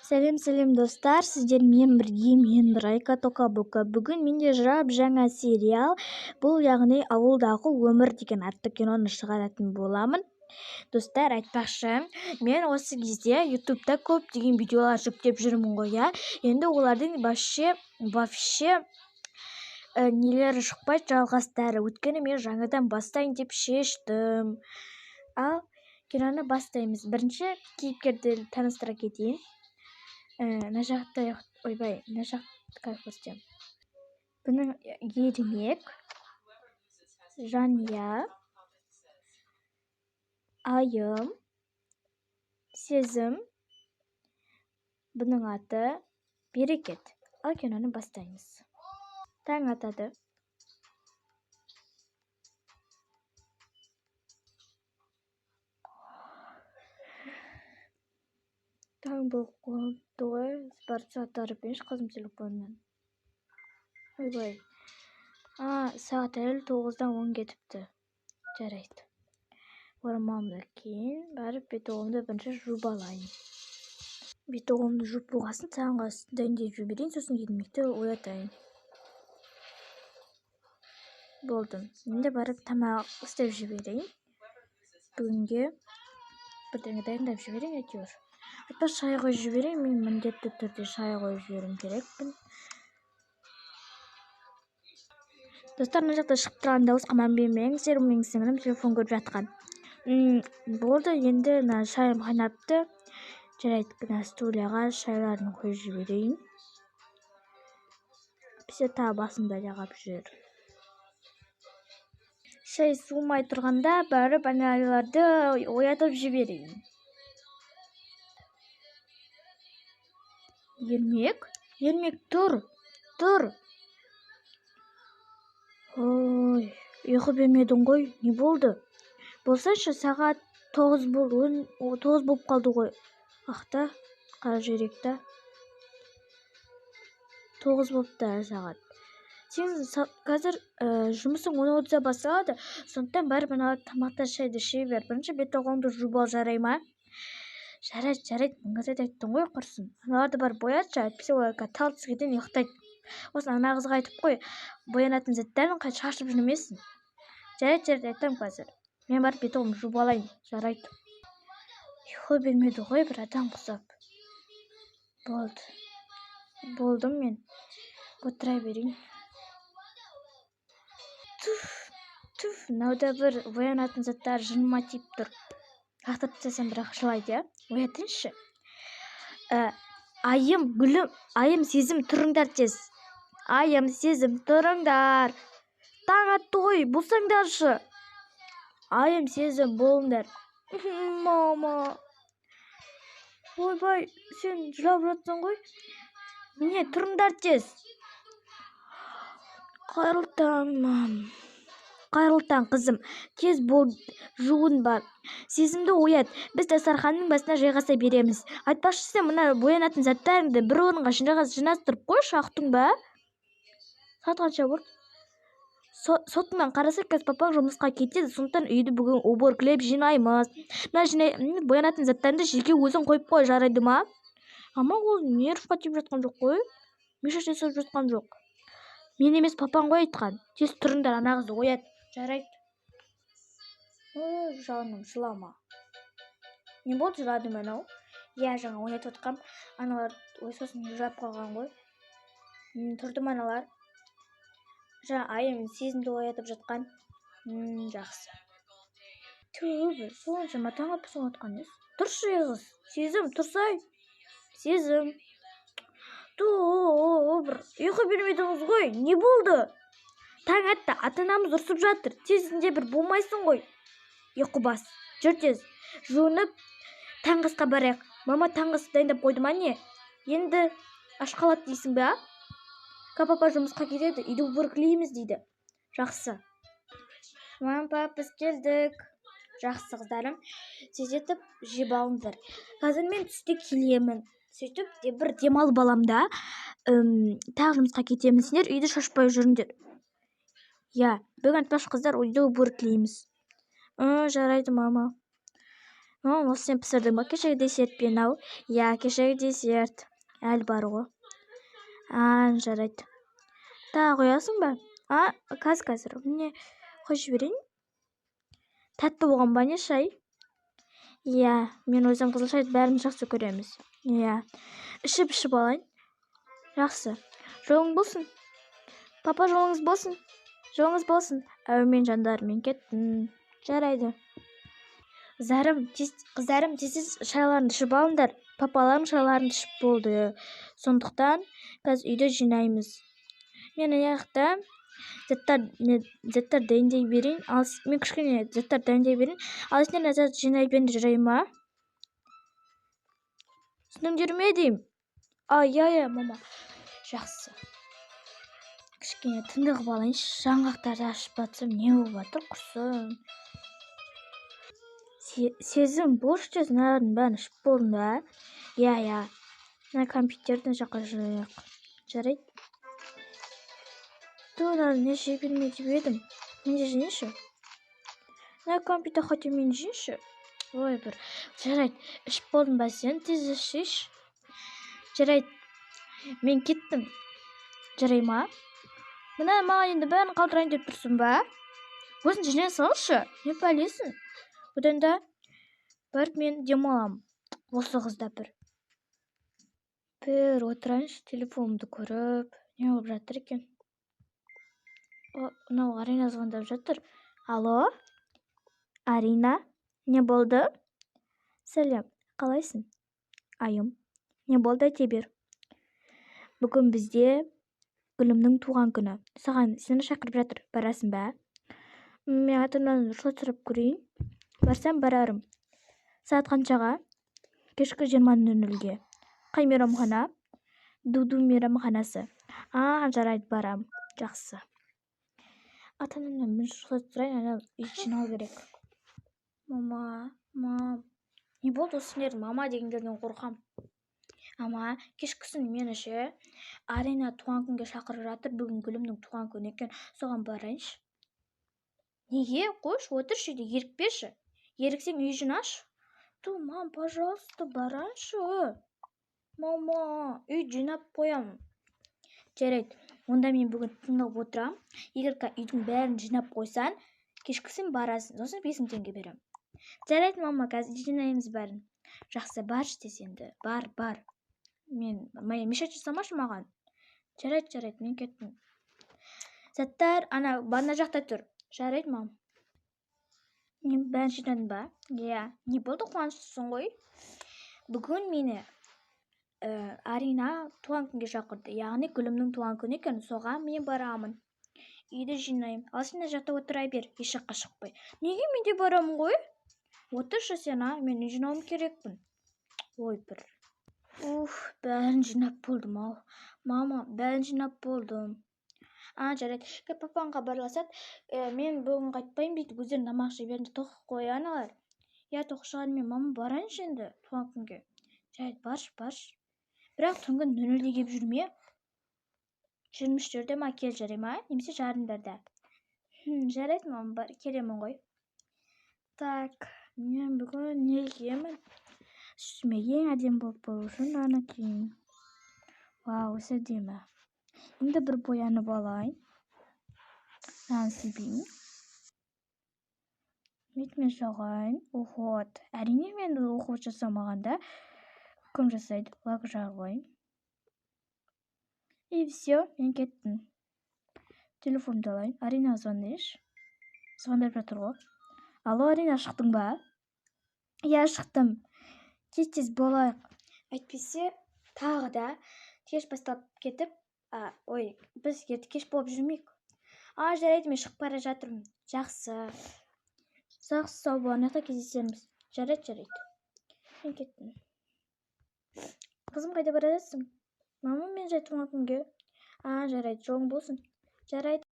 Сәлем достар, сіздермен бірге мен Райка Тока-Бока. Бүгін менде жаңа сериал, бұл яғни ауылдағы өмір деген атты киноны шығаратын боламын. Достар, айтпақшы, мен осы кезде ютубта көптеген видеолар жүктеп жүрмін ғой, иә. Енді олардың вообще нелері шықпайды, жалғастары. Өйткені мен жаңадан бастайын деп шештім. Ал киноны бастаймыз. Бірінші кейіпкерді таныстыра кетейін. Мына жақта как көрсетемін. Бұның Ермек, Жания, Айым, Сезім, бұның аты Берекет. Ал киноны бастаймыз. Таң атады. Таң болып қалыпты ғой. Барып сағаттары берші қызым телефонынан. Ойбай. Сағат әлі 9-дан 10 кетіпті. Жарайды. Орамалымды кейін барып бет-оғымды бірінші жуып алайын. Бет-оғымды жуып болғасын сағанға дайындап жіберейін, сосын Ермекті оятайын. Болды. Енді барып тамақ істеп жіберейін. Бүгінге бірдеңе дайындап жіберейін әйтеуір. Айтпа шай қойып жіберейін, мен міндетті түрде шай қойып жіберуім керекпін. Достар, мына жақта шығып тұрған дауысқа мән бермеңіздер, менің сіңілім телефон көріп жатқан. Болды, енді шайым қайнапты. Жарайды, мына стульяға шайларын қойып жіберейін. Бізде тағы басымда жағап жүр. Шай суымай тұрғанда барып аналарды оятып жіберейін. Ермек, тұр. Ой, ұйқы бермедің ғой, не болды? Болсашы, сағат 9 болып қалды ғой. Ақта, қара жүректі. 9 болыпты сағат. Сен қазір жұмысың 10:30-да басталады, сондықтан барып аналар тамақта шайды іше бер. Бірінші бет-оғыңды жуып ал, жарай ма? Жарайды, мыңғызет айттың ғой, құрсын. Аналарды барып боятшы, әйтпесе олар тал тізгеден ұйықтайды. Осыны ана қызға айтып қой, боянатын заттарын шашып жүрмесін. Жарайды, айтам қазір. Мен барып бет-оғымды жуып алайын, жарайды. Ұйқы бермеді ғой, бір адам құсап. Болдым мен. Отыра берейін. Мынауда бір боянатын заттар жыныма тиіп тұр. Лақтырып тастасам бірақ жылайды, иә? Оятыншы. Айым, гүлім, Айым, Сезім, тұрыңдар тез. Айым, Сезім, тұрыңдар. Таң атты ғой, болсаңдаршы. Айым, Сезім, болыңдар. Мама. Ойбай, сен жылап жатсың ғой. Міне, тұрыңдар тез. Қайырлы таң, қызым. Тез бол, жуын бар. Сезімді оят. Біз дастарханның басына жайғаса береміз. Айтпақшы, сен мына боянатын заттарыңды бір орынға жинастырып қойшы, ақтың ба? Сағат қанша болды? Сотыңнан қараса, қазір папаң жұмысқа кетеді, сондықтан үйді бүгін уборкілеп жинаймыз. Мына боянатын заттарыңды жерге өзің қойып қой, жарайды ма? Ама ол нервқа тиіп жатқан жоқ қой. Миша жасап жатқан жоқ. Мен емес, папаң ғой айтқан. Тез тұрыңдар, ана қызды оят. Жарайды. Ой, жаным, жылама. Не болды, жыладым анау? Я жаңа оятып отқам. Аналар сосын жылап қалған ғой. Тұрдым аналар. Жаңа Айым, Сезімді оятып жатқан. Жақсы. Төві, соншама таң атпасың отқан ес. Тұршы егіз. Сезім, тұрсай. Сезім. Бір ұйқы бермедіңіз ғой. Не болды? Таң атты, ата-анамыз ұрсып жатыр. Тезінде бір болмайсың ғой. Ұйқы бас. Жүр тез. Жуынып, таңғысқа барайық. Мама таңғысы дайындап қойды ма не? Енді аш қалады дейсің бе, папа жұмысқа кетеді, үйді уборкілейміз дейді. Жақсы. Мам, пап, біз келдік. Жақсы қыздарым. Тездетіп жеп алыңдар. Қазір мен түсте келемін. Сөйтіп бір демалып аламда, тағы жұмысқа кетемін. Сендер үйді шашпай жүріңдер. Я, бүгін айтпақшы қыздар, үйді уборкілейміз. Жарайды, мама. Осы сен пісірдің ба кешегі десертпен ау? Иә, кешегі десерт. Әлі бар ғой. Жарайды. Тағы қоясың ба? Қазір. Міне қойып жіберейін. Тәтті болған ба не шай? Иә, мен өзім қызыл шайды бәріміз жақсы көреміз. Иә. Ішіп алайын. Жақсы. Жолың болсын. Папа, жолыңыз болсын. Жолыңыз болсын. Әумин жандар, мен кеттім. Жарайды. Қыздарым, тез шайларыңды ішіп алыңдар. Папаларым шайларын ішіп болды. Сондықтан қазір үйді жинаймыз. Мен аяқта заттар дайындай берейін. Мен кішкене заттар дайындай берейін. Ал сендер зат жинай беріңдер, жарай ма? Түсініңдер ме деймін? Иә, мама. Жақсы. Кішкене тындығып алайыншы. Жаңғақтарды ашып батсам не болып жатыр, құрсын. Сезім, борыш жазынардың бәрін ішіп болдың ба? Иә. Мына компьютердің жаққа жайық. Жарайды. Туынан не жей бермей деп едім. Мен де жейінші. Мына компьютер хотя мен жейінші. Бір. Жарайды. Ішіп болдың ба сен? Тез ішейші. Жарайды. Мен кеттім. Жарай ма? Мына маған енді бәрін қалдырайын деп тұрсың ба? Өзің жинай салшы. Не пәлесің? Одан да бір мен демалам. Осы қызда бір отырайыншы, телефонымды көріп, не болып жатыр екен. Мынау Арина звондап жатыр. Алло? Арина, не болды? Сәлем, қалайсың? Айым, не болды, айта бер. Бүгін бізде Гүлімнің туған күні. Саған сені шақырып жатыр. Барасың ба? Мен атымнан рұқсат сұрап көрейін. Барсам барарым. Сағат қаншаға? Кешкі 20:00-ге. Қай мейрамхана? Дуду мейрамханасы. Жарайды, барам. Жақсы. Ата-анамнан мен рұқсат сұрайын, үй жинау керек. Мама. Не болды сендер? Мама дегендерден қорқам. Ама, кешкісін мені ше Арина туған күнге шақырып жатыр. Бүгін Гүлімнің туған күні екен. Соған барайыншы. Неге? Қойшы, отыршы үйде, ерікпеші. Еріксең үй жинашы. Мам, пожалуйста, барайыншы. Мама, үй жинап қоямын. Жарайды, онда мен бүгін тыңдап отырам. Егер үйдің бәрін жинап қойсан, кешкісін барасың. Сосын 5000 теңге берем. Жарайды, мама, қазір жинаймыз бәрін. Жақсы, баршы десе енді. Бар. Мен мешать жасамашы маған. Жарайды, мен кеттім. Заттар, бана жақта тұр. Жарайды, мам. Бәрін жинадың ба? Иә. Не болды, қуаныштысың ғой? Бүгін мені Арина туған күнге шақырды. Яғни Гүлімнің туған күні екен. Соған мен барамын. Үйді жинаймын. Ал сен жақта отыра бер, еш жаққа шықпай. Неге мен де барамын ғой? Отыршы сен, мен үй жинауым керекпін. Бір. Бәрін жинап болдым ау. Мама, бәрін жинап болдым. Жарайды. Папаңға хабарласады. Мен бүгін қайтпайын дейді. Өздерін тамақ жей беріңдер, тоқып қой аналар. Я тоқшаған мен мама барайыншы енді туған күнге. Жарайды, баршы. Бірақ түнгі 00-де келіп жүрме. 23-те ма кел, жарай ма? Немесе жарымдарда. Жарайды, мама, келемін ғой. Так, мен бүгін не киемін? Үстіме ең әдемі болып болу үшін ана киейін. Вау, осы әдемі. Енді бір боянып алайын. Себейін. Бетіме жағайын. Әрине мен уход жасамағанда кім жасайды? Лак жағайын. И все, мен кеттім. Телефонды алайын. Арина звондайыншы. Звондап жатыр ғой. Алло, Арина, шықтың ба? Я шықтым. Тез болайық. Әйтпесе тағы да кеш бастап кетіп, біз кеш болып жүрмейік. Жарайды, мен шығып бара жатырмын. Жақсы. Сау болғанда кездесерміз. Жарайды. Мен кеттім. Қызым, қайда бара жатсың? Мама, мен туған күнге. Жарайды, жолың болсын. Жарайды.